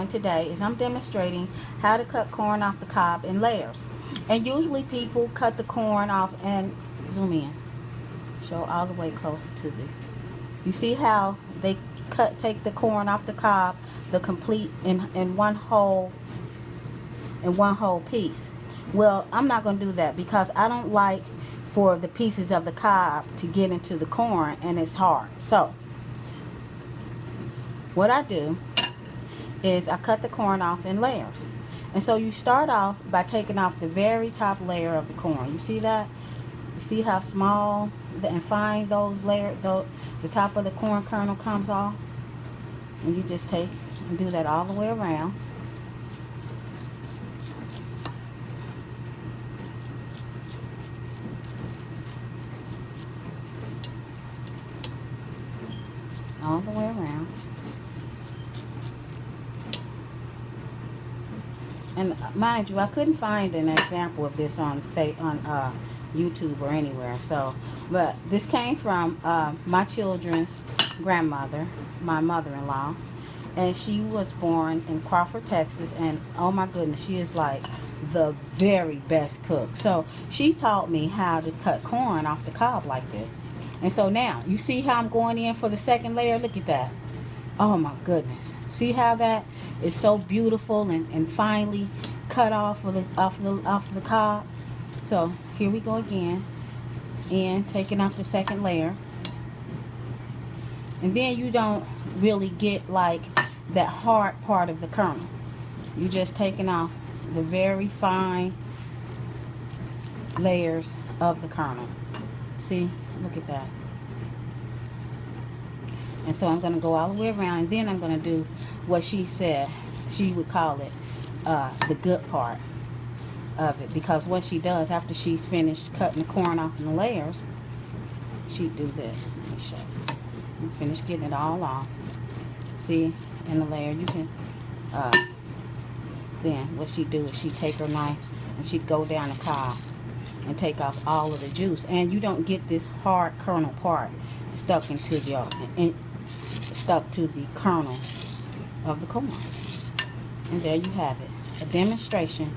doing today is I'm demonstrating how to cut corn off the cob in layers. And usually people cut the corn off and zoom in. Show all the way close to the... You see how they take the corn off the cob, the complete in one whole piece. Well, I'm not going to do that because I don't like for the pieces of the cob to get into the corn and it's hard. So what I do is I cut the corn off in layers. And so you start off by taking off the very top layer of the corn. You see that? You see how small and fine those layers, the top of the corn kernel comes off? And you just take and do that all the way around. All the way around. And mind you, I couldn't find an example of this on YouTube or anywhere. So, but this came from my children's grandmother, my mother-in-law, and she was born in Crawford, Texas. And oh my goodness, she is like the very best cook. So she taught me how to cut corn off the cob like this. And so now you see how I'm going in for the second layer. Look at that. Oh my goodness. See how that is so beautiful and finely cut off of the cob. So here we go again, and taking off the second layer. And then you don't really get like that hard part of the kernel. You just taking off the very fine layers of the kernel. See, look at that. And so I'm going to go all the way around, and then I'm going to do what she said she would call it the good part of it. Because what she does after she's finished cutting the corn off in the layers, she'd do this. Let me show you. And finish getting it all off. See, in the layer, you can, then what she'd do is she'd take her knife and she'd go down the cob and take off all of the juice. And you don't get this hard kernel part stuck into your, stuck to the kernel of the corn. And there you have it, a demonstration